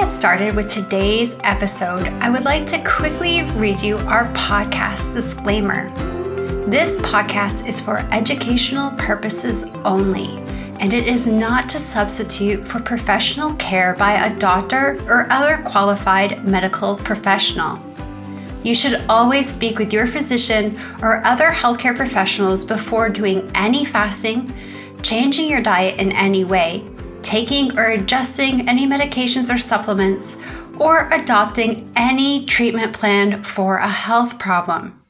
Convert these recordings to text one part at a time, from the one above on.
get started with today's episode, I would like to quickly read you our podcast disclaimer. This podcast is for educational purposes only, and it is not to substitute for professional care by a doctor or other qualified medical professional. You should always speak with your physician or other healthcare professionals before doing any fasting, changing your diet in any way, taking or adjusting any medications or supplements, or adopting any treatment plan for a health problem.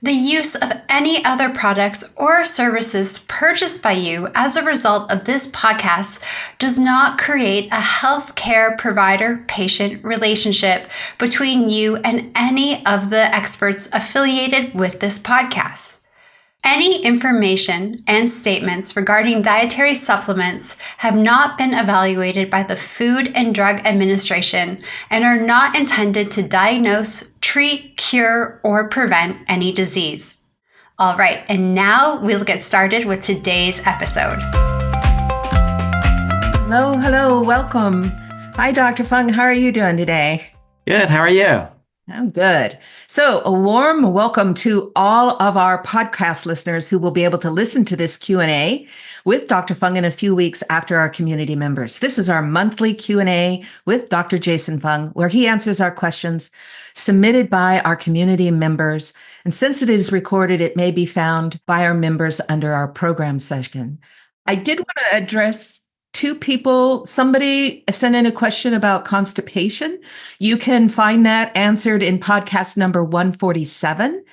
The use of any other products or services purchased by you as a result of this podcast does not create a healthcare provider-patient relationship between you and any of the experts affiliated with this podcast. Any information and statements regarding dietary supplements have not been evaluated by the Food and Drug Administration and are not intended to diagnose, treat, cure, or prevent any disease. All right, and now we'll get started with today's episode. Hello, welcome. Hi, Dr. Fung. How are you doing today? Good. How are you? I'm good. So a warm welcome to all of our podcast listeners who will be able to listen to this Q&A with Dr. Fung in a few weeks after our community members. This is our monthly Q&A with Dr. Jason Fung, where he answers our questions submitted by our community members. And since it is recorded, it may be found by our members under our program section. I did want to address two people. Somebody sent in a question about constipation. You can find that answered in podcast number 147.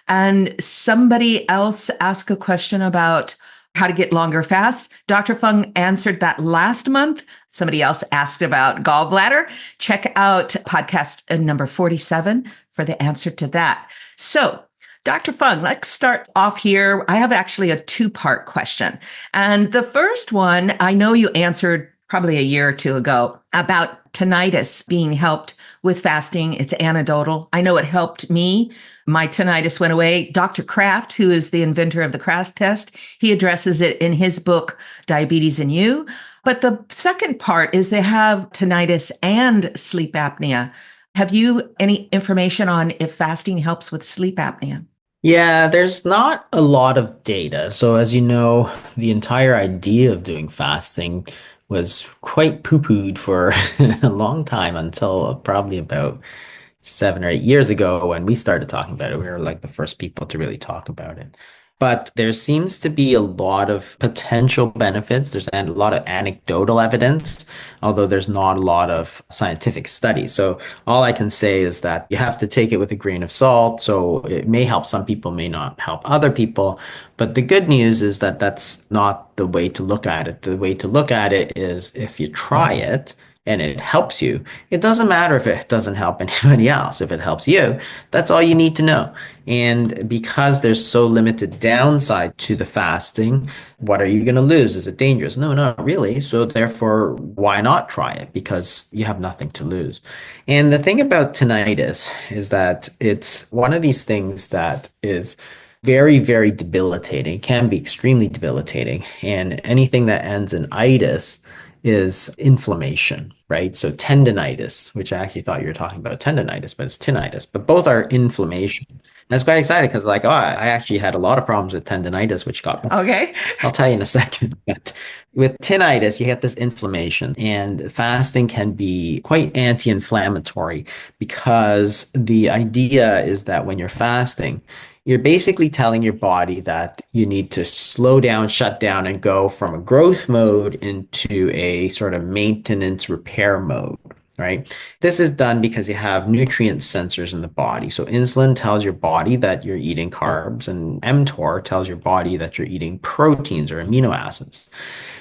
And somebody else asked a question about how to get longer fast. Dr. Fung answered that last month. Somebody else asked about gallbladder. Check out podcast number 47 for the answer to that. So, Dr. Fung, let's start off here. I have actually a two-part question. And the first one, I know you answered probably a year or two ago about tinnitus being helped with fasting. It's anecdotal. I know it helped me. My tinnitus went away. Dr. Kraft, who is the inventor of the Kraft test, he addresses it in his book, Diabetes in You. But the second part is they have tinnitus and sleep apnea. Have you any information on if fasting helps with sleep apnea? Yeah, there's not a lot of data. So as you know, the entire idea of doing fasting was quite poo-pooed for a long time until probably about 7 or 8 years ago when we started talking about it. We were like the first people to really talk about it. But there seems to be a lot of potential benefits. There's a lot of anecdotal evidence, although there's not a lot of scientific studies. So all I can say is that you have to take it with a grain of salt. So it may help some people, may not help other people. But the good news is that that's not the way to look at it. The way to look at it is if you try it, and it helps you, it doesn't matter if it doesn't help anybody else. If it helps you, that's all you need to know. And because there's so limited downside to the fasting, what are you going to lose? Is it dangerous? No, not really. So therefore, why not try it? Because you have nothing to lose. And the thing about tinnitus is that it's one of these things that is very, very debilitating, can be extremely debilitating. And anything that ends in itis is inflammation, right? So tendinitis, which I actually thought you were talking about tendinitis, but it's tinnitus, but both are inflammation. And I was quite excited because I actually had a lot of problems with tendinitis, which got me. Okay. I'll tell you in a second. But with tinnitus, you get this inflammation, and fasting can be quite anti-inflammatory because the idea is that when you're fasting, you're basically telling your body that you need to slow down, shut down, and go from a growth mode into a sort of maintenance repair mode, right? This is done because you have nutrient sensors in the body. So insulin tells your body that you're eating carbs, and mTOR tells your body that you're eating proteins or amino acids.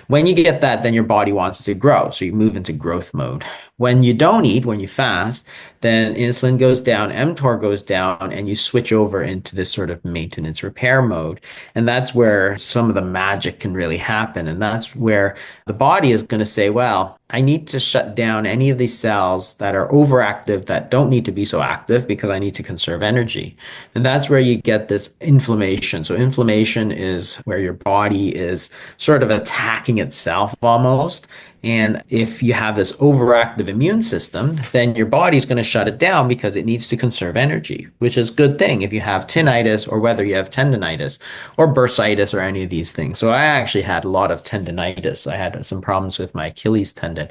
When you get that, then your body wants to grow. So you move into growth mode. When you don't eat, when you fast, then insulin goes down, mTOR goes down, and you switch over into this sort of maintenance repair mode. And that's where some of the magic can really happen. And that's where the body is going to say, well, I need to shut down any of these cells that are overactive that don't need to be so active because I need to conserve energy. And that's where you get this inflammation. So inflammation is where your body is sort of attacking itself almost. And if you have this overactive immune system, then your body's going to shut it down because it needs to conserve energy, which is a good thing if you have tinnitus or whether you have tendinitis or bursitis or any of these things. So I actually had a lot of tendinitis. I had some problems with my Achilles tendon.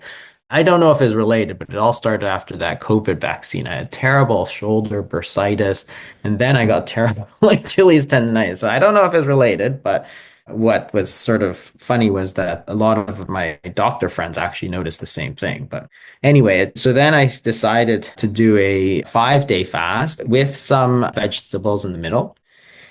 I don't know if it's related, but it all started after that COVID vaccine. I had terrible shoulder bursitis, and then I got terrible Achilles tendonitis. So I don't know if it's related, but what was sort of funny was that a lot of my doctor friends actually noticed the same thing. But anyway, so then I decided to do a 5-day fast with some vegetables in the middle.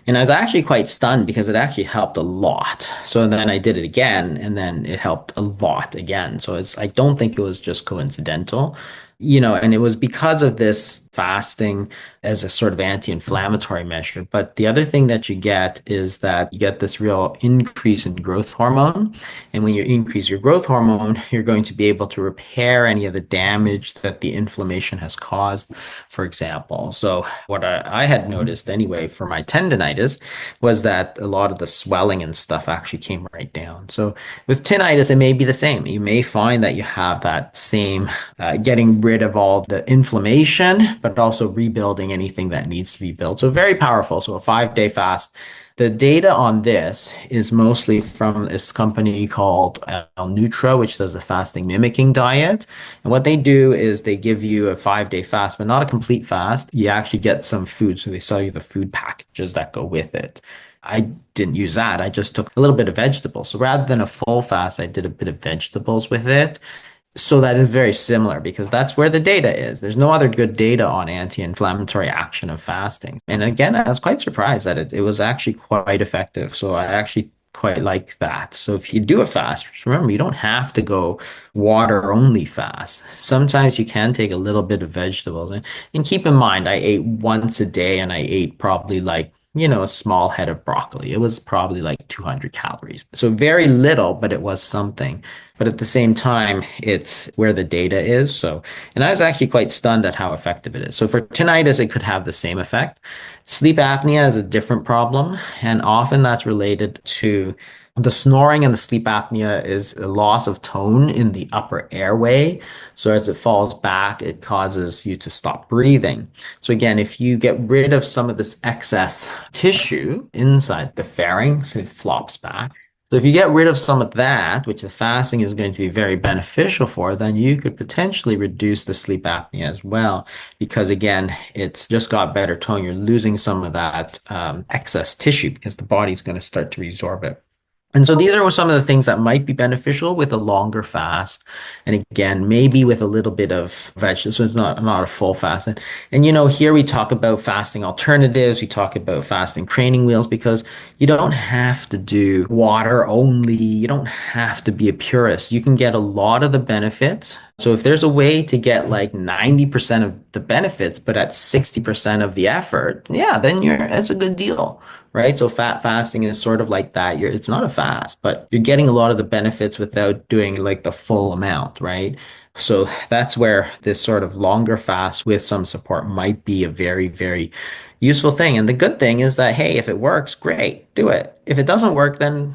And I was actually quite stunned because it actually helped a lot. So then I did it again, and then it helped a lot again. So I don't think it was just coincidental, and it was because of this fasting as a sort of anti-inflammatory measure. But the other thing that you get is that you get this real increase in growth hormone. And when you increase your growth hormone, you're going to be able to repair any of the damage that the inflammation has caused, for example. So what I had noticed anyway for my tendinitis was that a lot of the swelling and stuff actually came right down. So with tinnitus, it may be the same. You may find that you have that same getting rid of all the inflammation, but also rebuilding anything that needs to be built. So very powerful. So a 5-day fast. The data on this is mostly from this company called Nutra, which does a fasting mimicking diet. And what they do is they give you a 5-day fast, but not a complete fast. You actually get some food. So they sell you the food packages that go with it. I didn't use that. I just took a little bit of vegetables. So rather than a full fast, I did a bit of vegetables with it. So that is very similar because that's where the data is. There's no other good data on anti-inflammatory action of fasting. And again, I was quite surprised that it was actually quite effective. So I actually quite like that. So if you do a fast, remember, you don't have to go water only fast. Sometimes you can take a little bit of vegetables. And keep in mind, I ate once a day and I ate probably a small head of broccoli. It was probably like 200 calories. So very little, but it was something. But at the same time, it's where the data is. So, and I was actually quite stunned at how effective it is. So for tinnitus, it could have the same effect. Sleep apnea is a different problem. And often that's related to the snoring, and the sleep apnea is a loss of tone in the upper airway. So as it falls back, it causes you to stop breathing. So again, if you get rid of some of this excess tissue inside the pharynx, it flops back. So if you get rid of some of that, which the fasting is going to be very beneficial for, then you could potentially reduce the sleep apnea as well. Because again, it's just got better tone. You're losing some of that excess tissue because the body's going to start to resorb it. And so these are some of the things that might be beneficial with a longer fast. And again, maybe with a little bit of vegetables, so it's not a full fast. And here we talk about fasting alternatives. We talk about fasting training wheels because you don't have to do water only. You don't have to be a purist. You can get a lot of the benefits. So if there's a way to get like 90% of the benefits, but at 60% of the effort, yeah, then it's a good deal. Right. So fat fasting is sort of like that. It's not a fast, but you're getting a lot of the benefits without doing like the full amount. Right. So that's where this sort of longer fast with some support might be a very, very useful thing. And the good thing is that, hey, if it works, great, do it. If it doesn't work, then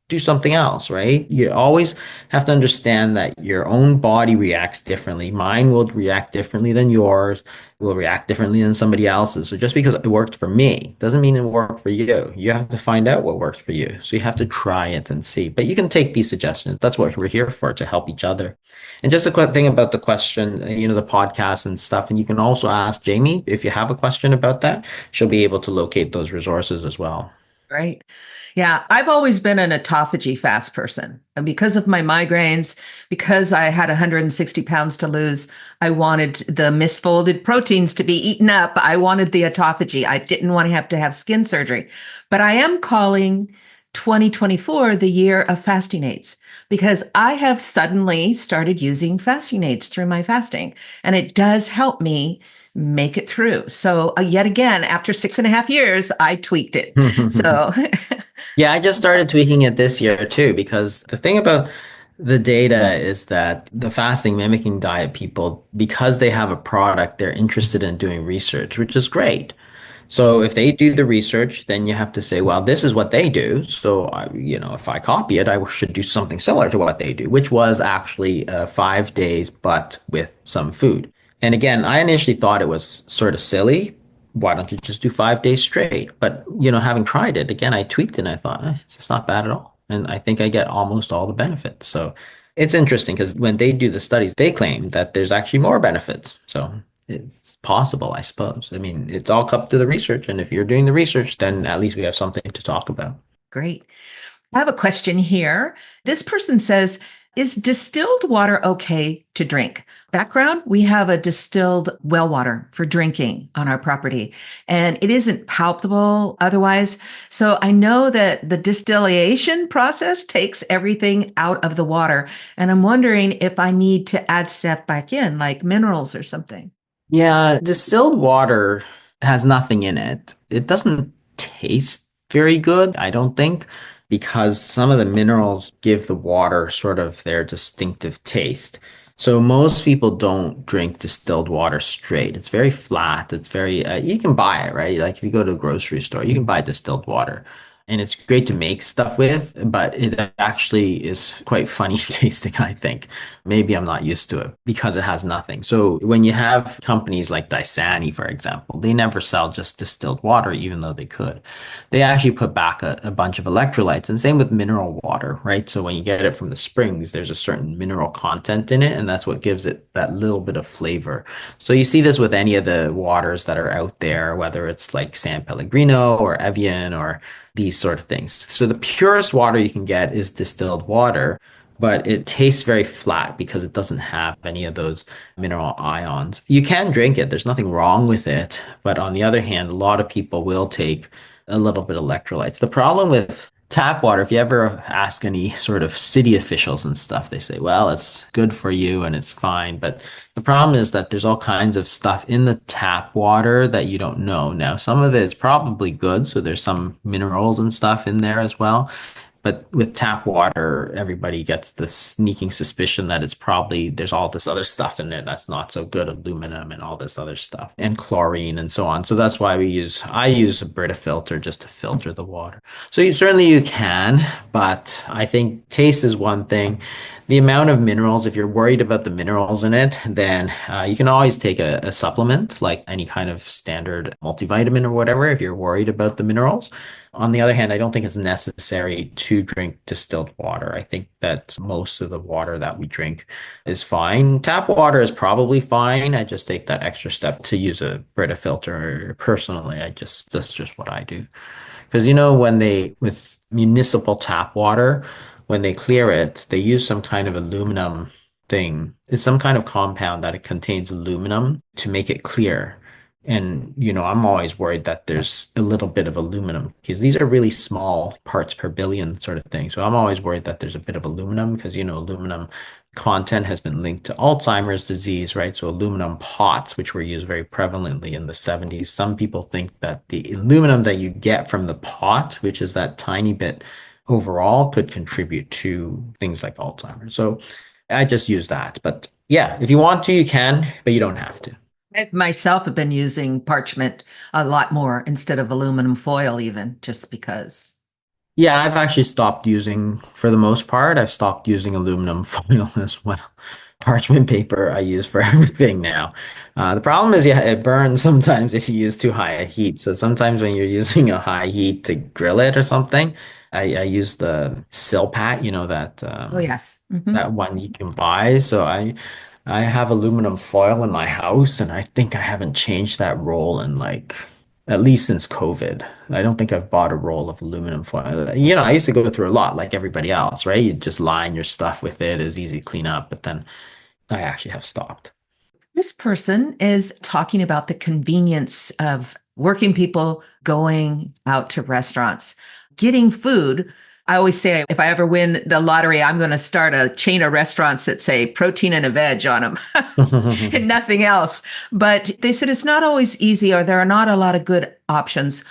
do something else, right? You always have to understand that your own body reacts differently. Mine will react differently than yours, will react differently than somebody else's. So just because it worked for me doesn't mean it worked for you. You have to find out what works for you. So you have to try it and see. But you can take these suggestions. That's what we're here for, to help each other. And just a quick thing about the question, the podcast and stuff. And you can also ask Jamie if you have a question about that. She'll be able to locate those resources as well. Right. Yeah, I've always been an autophagy fast person. And because of my migraines, because I had 160 pounds to lose, I wanted the misfolded proteins to be eaten up. I wanted the autophagy. I didn't want to have skin surgery. But I am calling 2024 the year of fasting aids because I have suddenly started using fasting aids through my fasting. And it does help me make it through. So yet again, after 6.5 years, I tweaked it. So yeah, I just started tweaking it this year too, because the thing about the data is that the fasting mimicking diet people, because they have a product, they're interested in doing research, which is great. So if they do the research, then you have to say, well, this is what they do. So if I copy it, I should do something similar to what they do, which was actually 5 days, but with some food. And again, I initially thought it was sort of silly. Why don't you just do 5 days straight? But having tried it again, I tweaked it and I thought, it's not bad at all. And I think I get almost all the benefits. So it's interesting because when they do the studies, they claim that there's actually more benefits. So it's possible, I suppose. I mean, it's all up to the research. And if you're doing the research, then at least we have something to talk about. Great. I have a question here. This person says, is distilled water okay to drink? Background, we have a distilled well water for drinking on our property, and it isn't palpable otherwise. So I know that the distillation process takes everything out of the water. And I'm wondering if I need to add stuff back in, like minerals or something. Yeah, distilled water has nothing in it. It doesn't taste very good, I don't think, because some of the minerals give the water sort of their distinctive taste. So most people don't drink distilled water straight. It's very flat. It's very, you can buy it, right? Like if you go to a grocery store, you can buy distilled water. And it's great to make stuff with, but it actually is quite funny tasting, I think. Maybe I'm not used to it because it has nothing. So when you have companies like Dietary, for example, they never sell just distilled water, even though they could. They actually put back a bunch of electrolytes, and same with mineral water, right? So when you get it from the springs, there's a certain mineral content in it, and that's what gives it that little bit of flavor. So you see this with any of the waters that are out there, whether it's like San Pellegrino or Evian or these sort of things. So the purest water you can get is distilled water, but it tastes very flat because it doesn't have any of those mineral ions. You can drink it, there's nothing wrong with it. But on the other hand, a lot of people will take a little bit of electrolytes. The problem with tap water, if you ever ask any sort of city officials and stuff, they say, well, it's good for you and it's fine. But the problem is that there's all kinds of stuff in the tap water that you don't know. Now, some of it is probably good. So there's some minerals and stuff in there as well. But with tap water, everybody gets the sneaking suspicion that it's probably there's all this other stuff in there that's not so good, aluminum and all this other stuff, and chlorine and so on. So that's why I use a Brita filter just to filter the water. So certainly you can, but I think taste is one thing. The amount of minerals, if you're worried about the minerals in it, then you can always take a supplement, like any kind of standard multivitamin or whatever, if you're worried about the minerals. On the other hand, I don't think it's necessary to drink distilled water. I think that most of the water that we drink is fine. Tap water is probably fine. I just take that extra step to use a Brita filter. Personally, that's just what I do. Because with municipal tap water, when they clear it, they use some kind of aluminum thing. It's some kind of compound that it contains aluminum to make it clear. And, I'm always worried that there's a little bit of aluminum because these are really small parts per billion sort of thing. So I'm always worried that there's a bit of aluminum because, aluminum content has been linked to Alzheimer's disease, right? So aluminum pots, which were used very prevalently in the 70s, some people think that the aluminum that you get from the pot, which is that tiny bit overall, could contribute to things like Alzheimer's. So I just use that. But yeah, if you want to, you can, but you don't have to. I myself have been using parchment a lot more instead of aluminum foil, even just because. Yeah, I've actually stopped using, for the most part, I've stopped using aluminum foil as well. Parchment paper I use for everything now. The problem is, yeah, it burns sometimes if you use too high a heat. So sometimes when you're using a high heat to grill it or something, I use the Silpat, that Oh, yes. that one you can buy. So I have aluminum foil in my house, and I think I haven't changed that roll in like at least since COVID. I don't think I've bought a roll of aluminum foil. I used to go through a lot like everybody else, right? You just line your stuff with it. It's easy to clean up, but then I actually have stopped. This person is talking about the convenience of working people going out to restaurants, getting food. I always say, if I ever win the lottery, I'm going to start a chain of restaurants that say protein and a veg on them and nothing else. But they said it's not always easy, or there are not a lot of good options.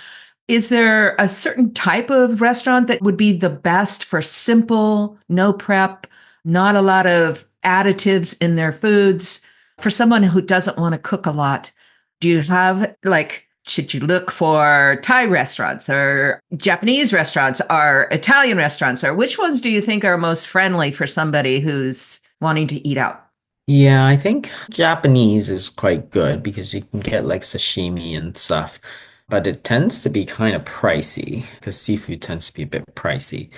Is there a certain type of restaurant that would be the best for simple, no prep, not a lot of additives in their foods. For someone who doesn't want to cook a lot, do you have like, should you look for Thai restaurants or Japanese restaurants or Italian restaurants, or which ones do you think are most friendly for somebody who's wanting to eat out? Yeah, I think Japanese is quite good because you can get like sashimi and stuff, but it tends to be kind of pricey because seafood tends to be a bit pricey.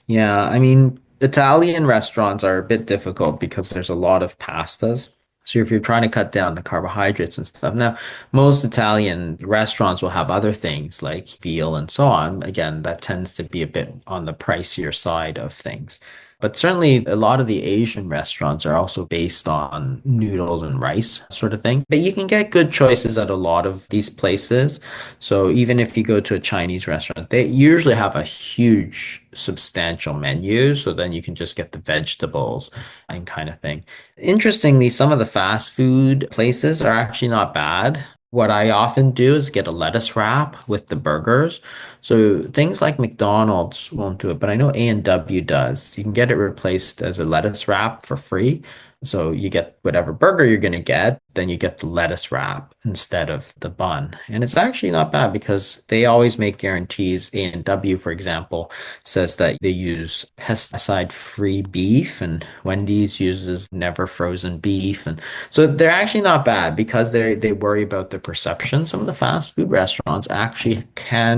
Yeah, I mean, Italian restaurants are a bit difficult because there's a lot of pastas. So if you're trying to cut down the carbohydrates and stuff. Now, most Italian restaurants will have other things like veal and so on. Again, that tends to be a bit on the pricier side of things. But certainly a lot of the Asian restaurants are also based on noodles and rice sort of thing. But you can get good choices at a lot of these places. So even if you go to a Chinese restaurant, they usually have a huge, substantial menu. So then you can just get the vegetables and kind of thing. Interestingly, some of the fast food places are actually not bad. What I often do is get a lettuce wrap with the burgers. So things like McDonald's won't do it, but I know A&W does. You can get it replaced as a lettuce wrap for free. So you get whatever burger you're going to get, then you get the lettuce wrap instead of the bun. And it's actually not bad because they always make guarantees. A&W, for example, says that they use pesticide-free beef, and Wendy's uses never frozen beef. And so they're actually not bad because they worry about the perception. Some of the fast food restaurants actually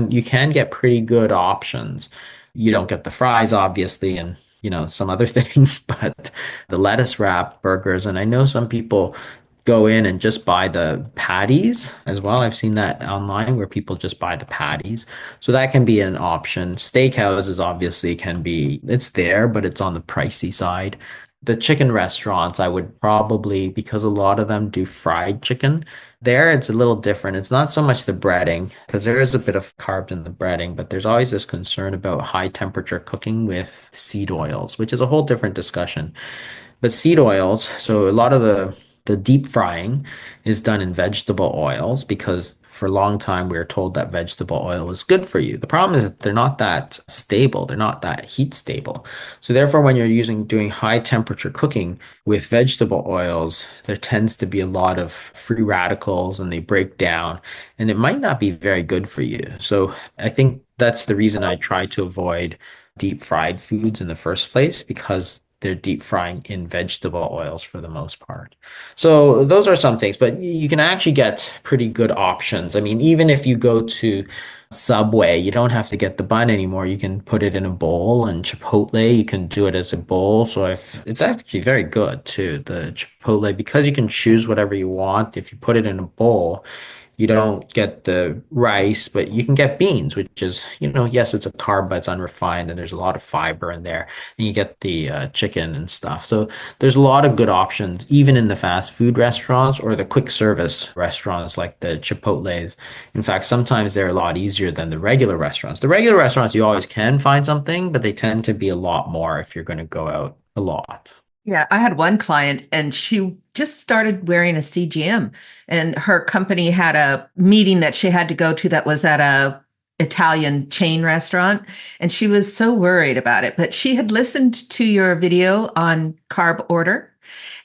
you can get pretty good options. You don't get the fries, obviously, and some other things, but the lettuce wrap burgers, and I know some people go in and just buy the patties as well. I've seen that online where people just buy the patties. So that can be an option. Steakhouses obviously it's there, but it's on the pricey side. The chicken restaurants, I would probably, because a lot of them do fried chicken, there it's a little different. It's not so much the breading, because there is a bit of carbs in the breading, but there's always this concern about high temperature cooking with seed oils, which is a whole different discussion. But seed oils, so a lot of the deep frying is done in vegetable oils because for a long time we were told that vegetable oil is good for you. The problem is that they're not that stable. They're not that heat stable. So therefore, when you're doing high temperature cooking with vegetable oils, there tends to be a lot of free radicals and they break down and it might not be very good for you. So I think that's the reason I try to avoid deep fried foods in the first place because they're deep frying in vegetable oils for the most part. So those are some things, but you can actually get pretty good options. I mean, even if you go to Subway, you don't have to get the bun anymore. You can put it in a bowl, and Chipotle, you can do it as a bowl. So if it's actually very good too, the Chipotle, because you can choose whatever you want. If you put it in a bowl, you don't get the rice, but you can get beans, which is, yes, it's a carb, but it's unrefined and there's a lot of fiber in there. And you get the chicken and stuff. So there's a lot of good options, even in the fast food restaurants or the quick service restaurants like the Chipotles. In fact, sometimes they're a lot easier than the regular restaurants. The regular restaurants, you always can find something, but they tend to be a lot more if you're going to go out a lot. Yeah, I had one client and she just started wearing a CGM and her company had a meeting that she had to go to that was at a Italian chain restaurant and she was so worried about it, but she had listened to your video on carb order.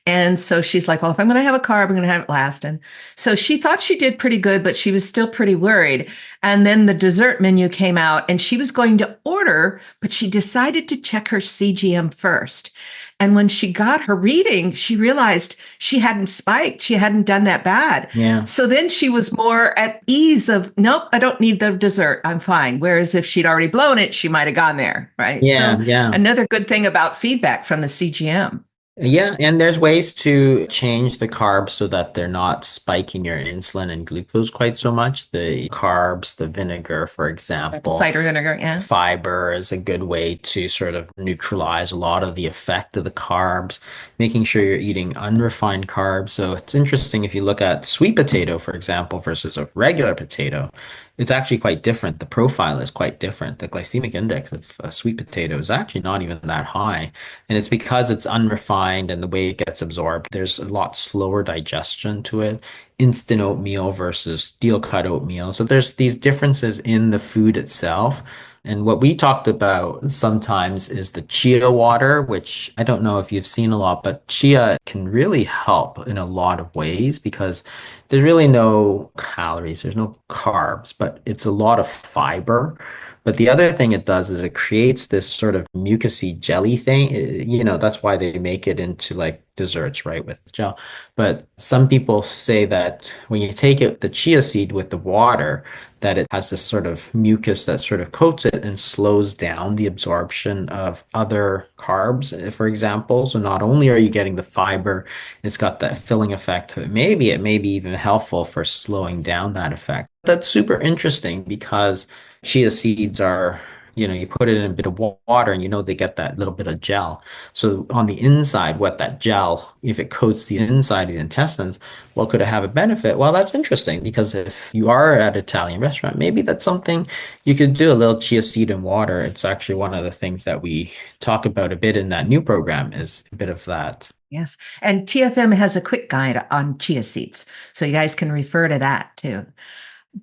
And so she's like, well, if I'm going to have a carb, I'm going to have it last. And so she thought she did pretty good, but she was still pretty worried. And then the dessert menu came out and she was going to order, but she decided to check her CGM first. And when she got her reading, she realized she hadn't spiked. She hadn't done that bad. Yeah. So then she was more at ease of, nope, I don't need the dessert. I'm fine. Whereas if she'd already blown it, she might have gone there. Right. Yeah. So Yeah. another good thing about feedback from the CGM. Yeah, and there's ways to change the carbs so that they're not spiking your insulin and glucose quite so much. The carbs, the vinegar, for example. Cider vinegar, yeah. Fiber is a good way to sort of neutralize a lot of the effect of the carbs, making sure you're eating unrefined carbs. So it's interesting if you look at sweet potato, for example, versus a regular potato. It's actually quite different. The profile is quite different. The glycemic index of a sweet potato is actually not even that high. And it's because it's unrefined and the way it gets absorbed, there's a lot slower digestion to it. Instant oatmeal versus steel cut oatmeal. So there's these differences in the food itself. And what we talked about sometimes is the chia water, which I don't know if you've seen a lot, but chia can really help in a lot of ways because there's really no calories, there's no carbs, but it's a lot of fiber. But the other thing it does is it creates this sort of mucousy jelly thing. That's why they make it into like desserts, right, with gel. But some people say that when you take the chia seed with the water, that it has this sort of mucus that sort of coats it and slows down the absorption of other carbs, for example. So not only are you getting the fiber, it's got that filling effect. Maybe it may be even helpful for slowing down that effect. That's super interesting because chia seeds are, you put it in a bit of water and they get that little bit of gel. So on the inside, what that gel, if it coats the inside of the intestines, well, could it have a benefit? Well, that's interesting because if you are at an Italian restaurant, maybe that's something you could do, a little chia seed in water. It's actually one of the things that we talk about a bit in that new program is a bit of that. Yes. And TFM has a quick guide on chia seeds. So you guys can refer to that too.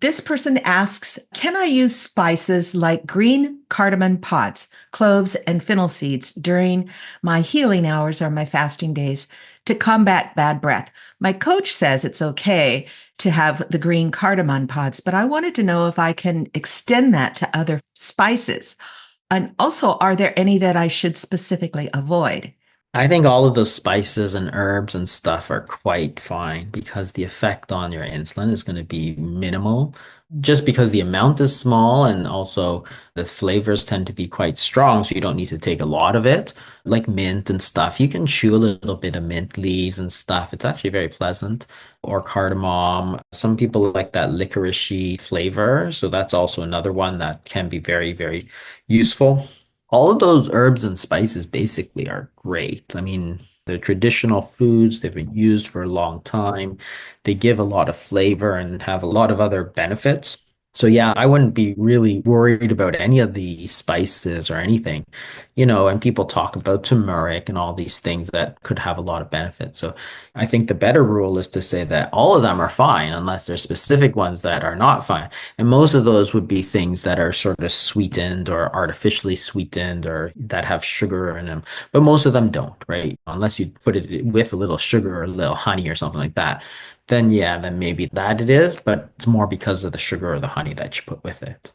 This person asks, can I use spices like green cardamom pods, cloves, and fennel seeds during my healing hours or my fasting days to combat bad breath? My coach says it's okay to have the green cardamom pods, but I wanted to know if I can extend that to other spices. And also, are there any that I should specifically avoid? I think all of those spices and herbs and stuff are quite fine because the effect on your insulin is going to be minimal just because the amount is small and also the flavors tend to be quite strong. So you don't need to take a lot of it, like mint and stuff. You can chew a little bit of mint leaves and stuff. It's actually very pleasant. Or cardamom. Some people like that licoricey flavor. So that's also another one that can be very, very useful. All of those herbs and spices basically are great. I mean, they're traditional foods. They've been used for a long time. They give a lot of flavor and have a lot of other benefits. So yeah, I wouldn't be really worried about any of the spices or anything, and people talk about turmeric and all these things that could have a lot of benefits. So I think the better rule is to say that all of them are fine unless there's specific ones that are not fine. And most of those would be things that are sort of sweetened or artificially sweetened or that have sugar in them. But most of them don't, right? Unless you put it with a little sugar or a little honey or something like that, then yeah, then maybe that it is, but it's more because of the sugar or the honey that you put with it.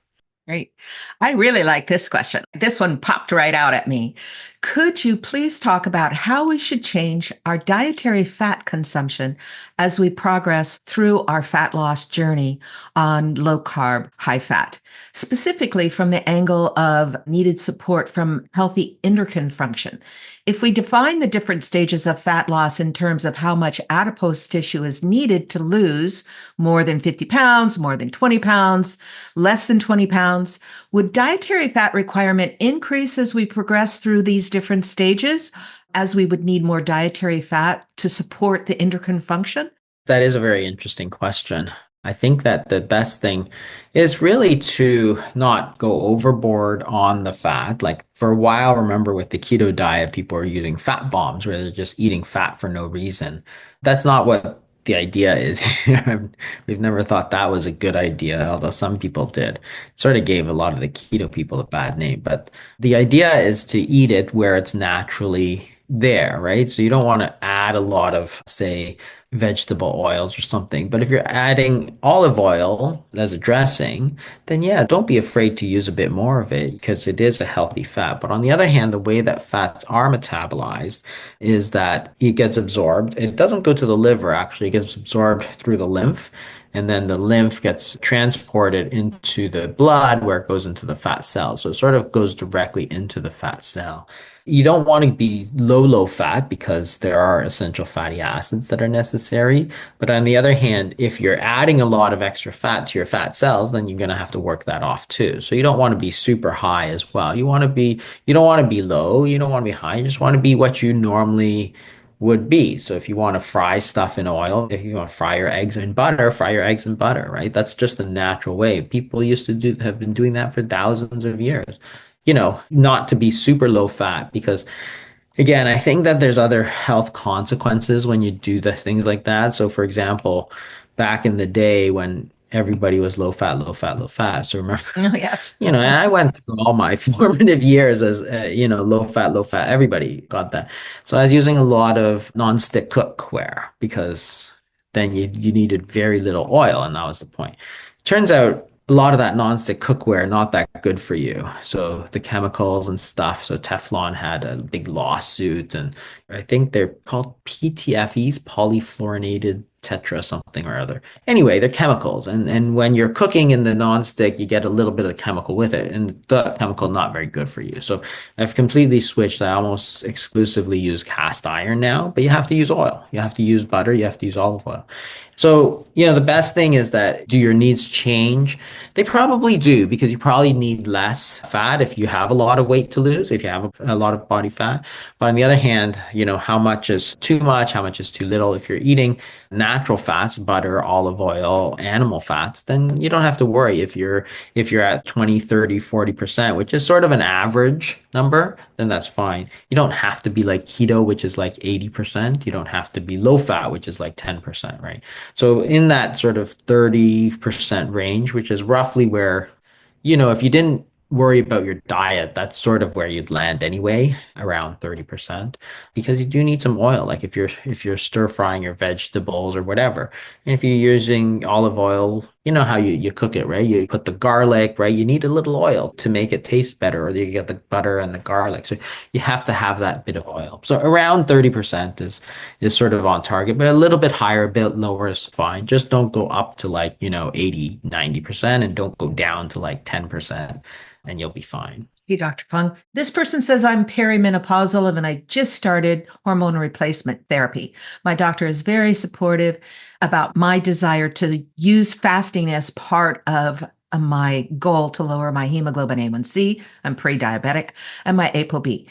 Great. I really like this question. This one popped right out at me. Could you please talk about how we should change our dietary fat consumption as we progress through our fat loss journey on low carb, high fat, specifically from the angle of needed support from healthy endocrine function? If we define the different stages of fat loss in terms of how much adipose tissue is needed to lose more than 50 pounds, more than 20 pounds, less than 20 pounds, would dietary fat requirement increase as we progress through these different stages, as we would need more dietary fat to support the endocrine function? That is a very interesting question. I think that the best thing is really to not go overboard on the fat. Like for a while, remember with the keto diet, people are using fat bombs where they're just eating fat for no reason. That's not what the idea is. We've never thought that was a good idea, although some people did. It sort of gave a lot of the keto people a bad name. But the idea is to eat it where it's naturally there, right? So you don't want to add a lot of, say, vegetable oils or something. But if you're adding olive oil as a dressing, then yeah, don't be afraid to use a bit more of it because it is a healthy fat. But on the other hand, the way that fats are metabolized is that it gets absorbed. It doesn't go to the liver, actually, it gets absorbed through the lymph. And then the lymph gets transported into the blood where it goes into the fat cell. So it sort of goes directly into the fat cell. You don't want to be low fat because there are essential fatty acids that are necessary. But on the other hand, if you're adding a lot of extra fat to your fat cells, then you're going to have to work that off too. So you don't want to be super high as well. You don't want to be low. You don't want to be high. You just want to be what you normally would be. So if you want to fry stuff in oil, if you want to fry your eggs in butter, fry your eggs in butter, right? That's just the natural way. People used to have been doing that for thousands of years. Not to be super low fat because again, I think that there's other health consequences when you do the things like that. So for example, back in the day when everybody was low fat, low fat, low fat. So remember, Oh, yes. and I went through all my formative years as, low fat, low fat. Everybody got that. So I was using a lot of non-stick cookware because then you needed very little oil, and that was the point. Turns out a lot of that non-stick cookware not that good for you. So the chemicals and stuff. So Teflon had a big lawsuit, and I think they're called PTFEs, polyfluorinated tetra something or other. Anyway, they're chemicals, and when you're cooking in the non-stick, you get a little bit of chemical with it, and the chemical not very good for you. So I've completely switched. I almost exclusively use cast iron now, but you have to use oil. You have to use butter. You have to use olive oil. So, the best thing is that do your needs change? They probably do, because you probably need less fat if you have a lot of weight to lose, if you have a lot of body fat. But on the other hand, how much is too much, how much is too little? If you're eating natural fats, butter, olive oil, animal fats, then you don't have to worry. If you're at 20, 30, 40%, which is sort of an average number, then that's fine. You don't have to be like keto, which is like 80%. You don't have to be low fat, which is like 10%, right? So in that sort of 30% range, which is roughly where, if you didn't worry about your diet, that's sort of where you'd land anyway, around 30%, because you do need some oil. Like if you're stir frying your vegetables or whatever, and if you're using olive oil, you know how you cook it, right? You put the garlic, right? You need a little oil to make it taste better, or you get the butter and the garlic. So you have to have that bit of oil. So around 30% is sort of on target, but a little bit higher, a bit lower is fine. Just don't go up to 80, 90%, and don't go down to 10%. And you'll be fine. Hey, Dr. Fung. This person says I'm perimenopausal and I just started hormone replacement therapy. My doctor is very supportive about my desire to use fasting as part of my goal to lower my hemoglobin A1C. I'm pre-diabetic, and my ApoB.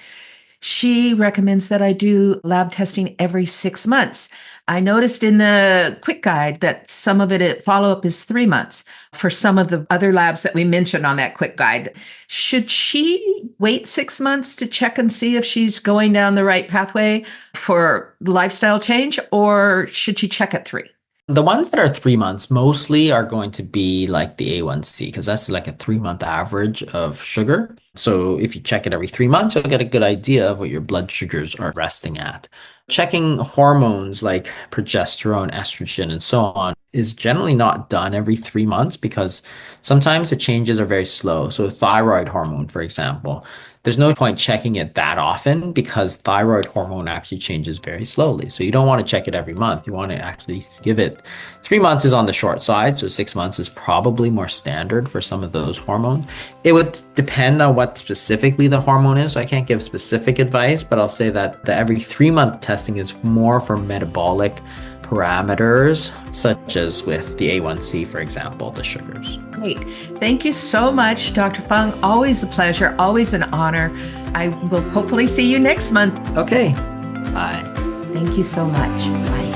She recommends that I do lab testing every 6 months. I noticed in the quick guide that some of it follow-up is 3 months for some of the other labs that we mentioned on that quick guide. Should she wait 6 months to check and see if she's going down the right pathway for lifestyle change, or should she check at 3? The ones that are 3 months mostly are going to be like the A1C, because that's like a 3-month average of sugar. So if you check it every 3 months, you'll get a good idea of what your blood sugars are resting at. Checking hormones like progesterone, estrogen, and so on is generally not done every 3 months, because sometimes the changes are very slow. So thyroid hormone, for example, there's no point checking it that often because thyroid hormone actually changes very slowly. So you don't want to check it every month. You want to actually give it 3 months is on the short side. So 6 months is probably more standard for some of those hormones. It would depend on what specifically the hormone is. So I can't give specific advice, but I'll say that the every 3-month testing is more for metabolic parameters, such as with the A1C, for example, the sugars. Great. Thank you so much, Dr. Fung. Always a pleasure, always an honor. I will hopefully see you next month. Okay. Bye. Thank you so much. Bye.